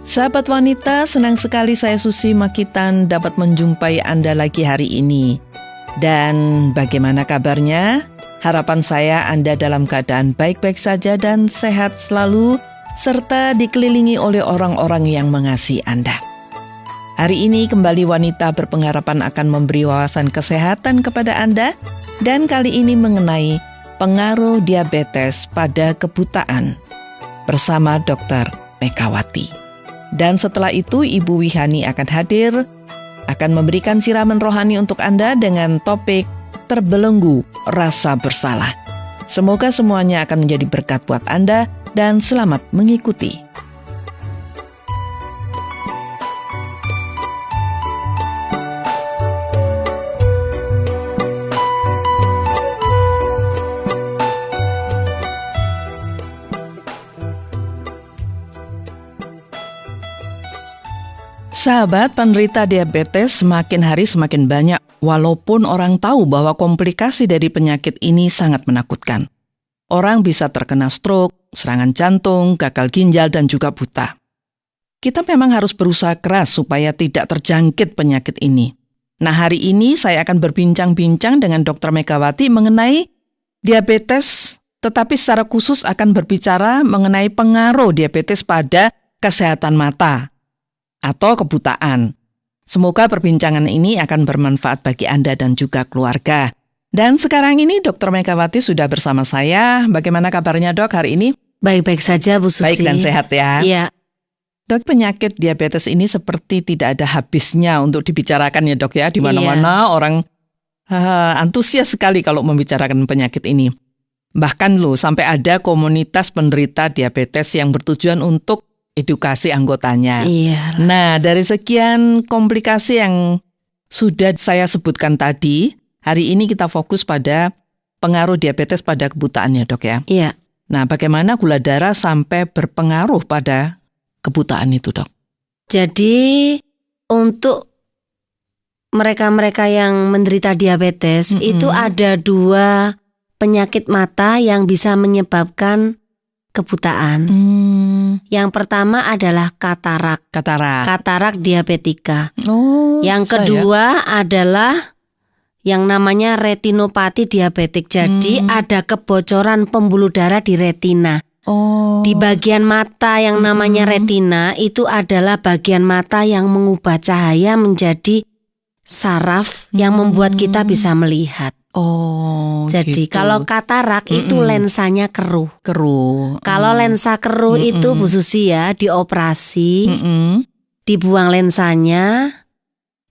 Sahabat wanita, senang sekali saya Susi Makitan dapat menjumpai Anda lagi hari ini. Dan bagaimana kabarnya? Harapan saya Anda dalam keadaan baik-baik saja dan sehat selalu, serta dikelilingi oleh orang-orang yang mengasihi Anda. Hari ini kembali wanita berpengharapan akan memberi wawasan kesehatan kepada Anda, dan kali ini mengenai pengaruh diabetes pada kebutaan bersama Dr. Megawati. Dan setelah itu Ibu Wihani akan hadir, akan memberikan siraman rohani untuk Anda dengan topik terbelenggu rasa bersalah. Semoga semuanya akan menjadi berkat buat Anda dan selamat mengikuti. Sahabat, penderita diabetes semakin hari semakin banyak, walaupun orang tahu bahwa komplikasi dari penyakit ini sangat menakutkan. Orang bisa terkena stroke, serangan jantung, gagal ginjal, dan juga buta. Kita memang harus berusaha keras supaya tidak terjangkit penyakit ini. Nah, hari ini saya akan berbincang-bincang dengan Dr. Megawati mengenai diabetes, tetapi secara khusus akan berbicara mengenai pengaruh diabetes pada kesehatan mata atau kebutaan. Semoga perbincangan ini akan bermanfaat bagi Anda dan juga keluarga. Dan sekarang ini Dr. Megawati sudah bersama saya. Bagaimana kabarnya, Dok, hari ini? Baik-baik saja, Bu Susi. Baik dan sehat ya? Iya. Dok, penyakit diabetes ini seperti tidak ada habisnya untuk dibicarakan ya, Dok ya. Di mana-mana orang antusias sekali kalau membicarakan penyakit ini. Bahkan loh, sampai ada komunitas penderita diabetes yang bertujuan untuk edukasi anggotanya. Iya. Nah, dari sekian komplikasi yang sudah saya sebutkan tadi, hari ini kita fokus pada pengaruh diabetes pada kebutaan ya, Dok ya. Iya. Nah, bagaimana gula darah sampai berpengaruh pada kebutaan itu, Dok? Jadi untuk mereka-mereka yang menderita diabetes itu ada 2 penyakit mata yang bisa menyebabkan kebutaan. Yang pertama adalah katarak. Katarak diabetika. Yang kedua adalah yang namanya retinopati diabetik. Jadi ada kebocoran pembuluh darah di retina. Di bagian mata yang namanya retina itu adalah bagian mata yang mengubah cahaya menjadi saraf yang membuat kita bisa melihat. Jadi gitu. kalau katarak itu lensanya keruh. Kalau lensa keruh itu Bu Susi ya, dioperasi, dibuang lensanya,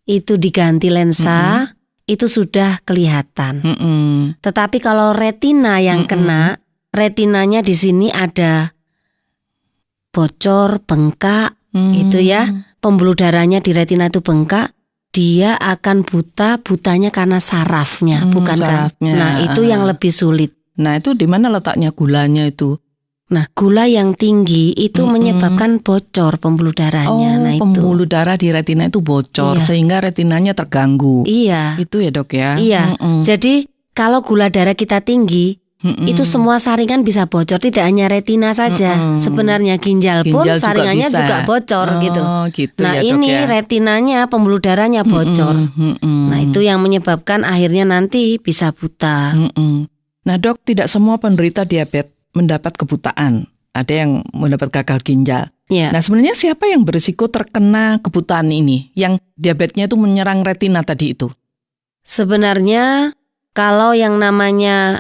itu diganti lensa, itu sudah kelihatan. Tetapi kalau retina yang kena, retinanya di sini ada bocor, bengkak, itu ya, pembuluh darahnya di retina itu bengkak. Dia akan butanya karena sarafnya, bukan sarafnya. Nah, itu yang lebih sulit. Nah, itu di mana letaknya gulanya itu? Nah, gula yang tinggi itu menyebabkan bocor pembuluh darahnya. Nah, pembuluh darah di retina itu bocor, sehingga retinanya terganggu. Iya. Itu ya, Dok ya? Iya. Jadi, kalau gula darah kita tinggi, itu semua saringan bisa bocor, tidak hanya retina saja. Sebenarnya ginjal pun saringannya juga bocor gitu. Nah, ya, ini retinanya, pembuluh darahnya bocor. Nah, itu yang menyebabkan akhirnya nanti bisa buta. Nah, Dok, tidak semua penderita diabetes mendapat kebutaan. Ada yang mendapat gagal ginjal. Nah, sebenarnya siapa yang berisiko terkena kebutaan ini? Yang diabetesnya itu menyerang retina tadi itu? Sebenarnya kalau yang namanya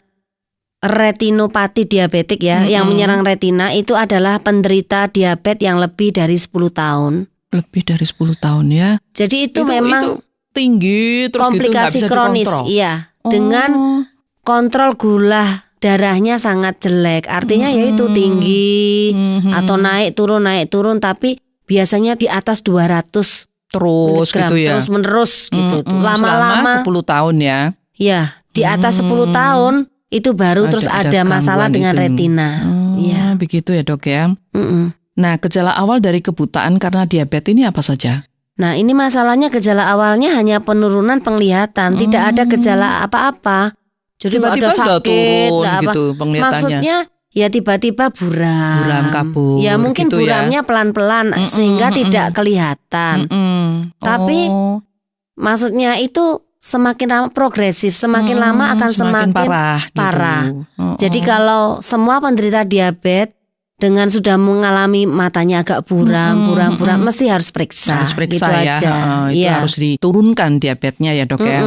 retinopati diabetik ya, yang menyerang retina itu adalah penderita diabetes yang lebih dari 10 tahun. Lebih dari 10 tahun ya. Jadi itu memang itu tinggi terus komplikasi gitu, kronis, iya. Dengan kontrol gula darahnya sangat jelek. Artinya yaitu tinggi atau naik turun, tapi biasanya di atas 200 terus miligram, gitu ya. terus menerus gitu. Lama-lama 10 tahun ya. Ya, di atas 10 tahun itu baru terus ada masalah dengan retina. Ya, begitu ya, Dok ya. Nah, gejala awal dari kebutaan karena diabetes ini apa saja? Nah, ini masalahnya gejala awalnya hanya penurunan penglihatan, tidak ada gejala apa-apa. Jadi nggak ada sakit, turun nggak apa. Gitu penglihatannya. Maksudnya ya tiba-tiba buram kabur. Ya mungkin gitu buramnya pelan-pelan sehingga tidak kelihatan. Tapi maksudnya itu semakin lama progresif, semakin lama akan semakin parah. Gitu. Jadi kalau semua penderita diabetes dengan sudah mengalami matanya agak buram, mesti harus periksa. Harus periksa gitu ya. Aja. Itu harus diturunkan diabetesnya ya dok ya.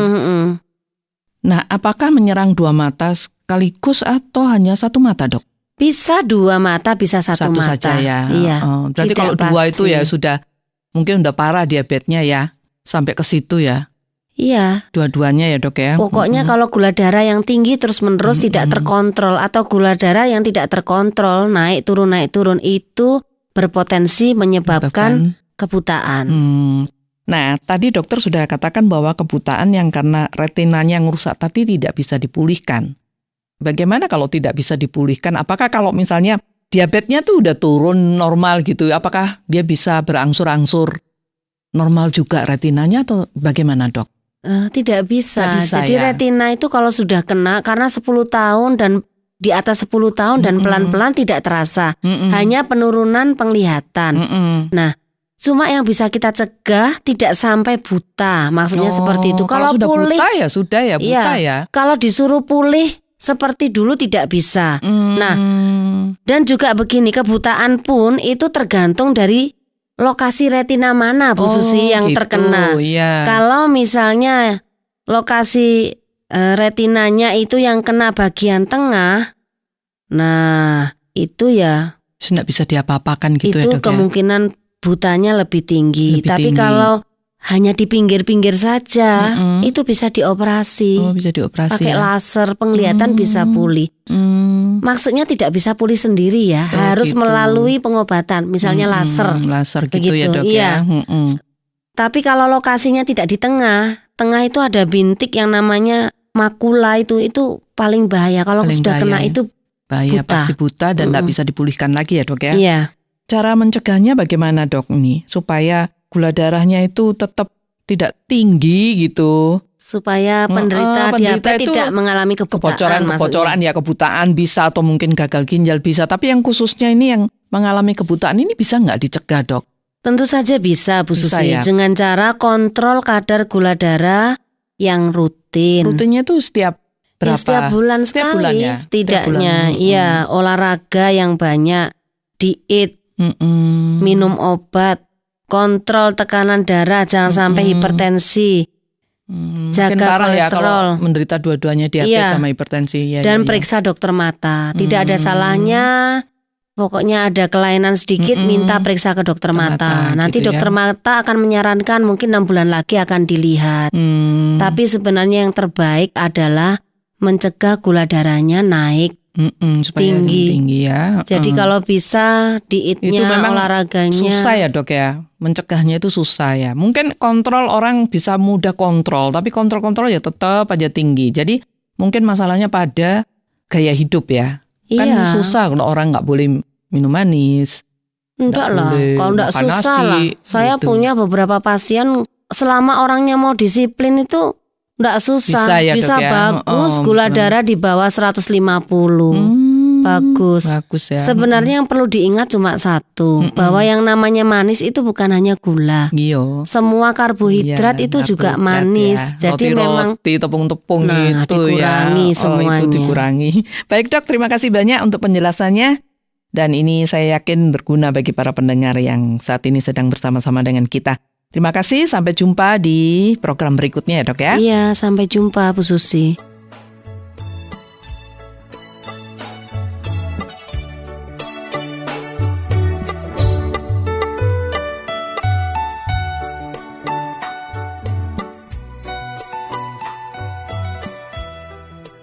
Nah, apakah menyerang dua mata sekaligus atau hanya satu mata dok? Bisa dua mata, bisa satu mata. Saja ya. Iya. Berarti kalau dua itu ya sudah mungkin udah parah diabetesnya ya, sampai ke situ ya. Iya. Dua-duanya ya dok ya. Pokoknya kalau gula darah yang tinggi terus-menerus tidak terkontrol atau gula darah yang tidak terkontrol naik turun itu berpotensi menyebabkan kebutaan. Nah tadi dokter sudah katakan bahwa kebutaan yang karena retinanya yang rusak tadi tidak bisa dipulihkan. Bagaimana kalau tidak bisa dipulihkan? Apakah kalau misalnya diabetesnya tuh udah turun normal gitu, apakah dia bisa berangsur-angsur normal juga retinanya atau bagaimana dok? Tidak bisa. Jadi ya? retina itu kalau sudah kena karena 10 tahun dan di atas 10 tahun dan pelan-pelan tidak terasa. Hanya penurunan penglihatan. Nah, cuma yang bisa kita cegah tidak sampai buta. Maksudnya seperti itu. Kalau sudah pulih buta ya sudah ya buta ya. Kalau disuruh pulih seperti dulu tidak bisa. Nah, dan juga begini, kebutaan pun itu tergantung dari lokasi retina mana Bu Susi yang gitu, terkena. Iya. Kalau misalnya lokasi retinanya itu yang kena bagian tengah, nah itu ya tidak bisa diapa-apakan gitu itu ya dok. Kemungkinan butanya lebih tinggi. Tapi kalau hanya di pinggir-pinggir saja, itu bisa dioperasi. Bisa dioperasi. Pakai laser, penglihatan bisa pulih. Maksudnya tidak bisa pulih sendiri ya, harus gitu. melalui pengobatan, misalnya laser. Laser gitu begitu ya dok iya. ya. Tapi kalau lokasinya tidak di tengah itu ada bintik yang namanya makula itu paling bahaya. Kalau sudah kena itu bahaya, buta. Pasti buta dan tidak bisa dipulihkan lagi ya dok ya. Iya. Cara mencegahnya bagaimana dok nih supaya gula darahnya itu tetap tidak tinggi gitu? Supaya penderita diabetes tidak mengalami kebocoran ya, kebutaan bisa atau mungkin gagal ginjal bisa. Tapi yang khususnya ini yang mengalami kebutaan ini bisa nggak dicegah dok? Tentu saja bisa Bu Susi ya? Dengan cara kontrol kadar gula darah yang rutin. Rutinnya itu setiap berapa? Ya, setiap bulan sekali ya? Setidaknya. Iya, olahraga yang banyak, diet, minum obat, kontrol tekanan darah, jangan sampai hipertensi. Jaga kolesterol ya kalau menderita dua-duanya diabetes sama hipertensi dan periksa dokter mata. Tidak ada salahnya. Pokoknya ada kelainan sedikit minta periksa ke dokter mata. Nanti gitu dokter mata akan menyarankan mungkin 6 bulan lagi akan dilihat. Tapi sebenarnya yang terbaik adalah mencegah gula darahnya naik supaya tinggi ya. Jadi kalau bisa dietnya, olahraganya. Susah ya dok ya, mencegahnya itu susah ya. Mungkin kontrol orang bisa mudah kontrol, tapi kontrol ya tetap aja tinggi. Jadi mungkin masalahnya pada gaya hidup ya. Kan susah kalau orang nggak boleh minum manis. Enggak lah, kalau enggak susah lah. Saya punya beberapa pasien selama orangnya mau disiplin itu enggak susah, bisa bagus gula darah di bawah 150. Bagus ya. Sebenarnya yang perlu diingat cuma satu, bahwa yang namanya manis itu bukan hanya gula. Semua karbohidrat itu juga manis. Ya. Jadi memang tepung-tepung itu dikurangi semuanya. Itu dikurangi. Baik dok, terima kasih banyak untuk penjelasannya. Dan ini saya yakin berguna bagi para pendengar yang saat ini sedang bersama-sama dengan kita. Terima kasih, sampai jumpa di program berikutnya ya dok ya. Iya, sampai jumpa Bu Susi.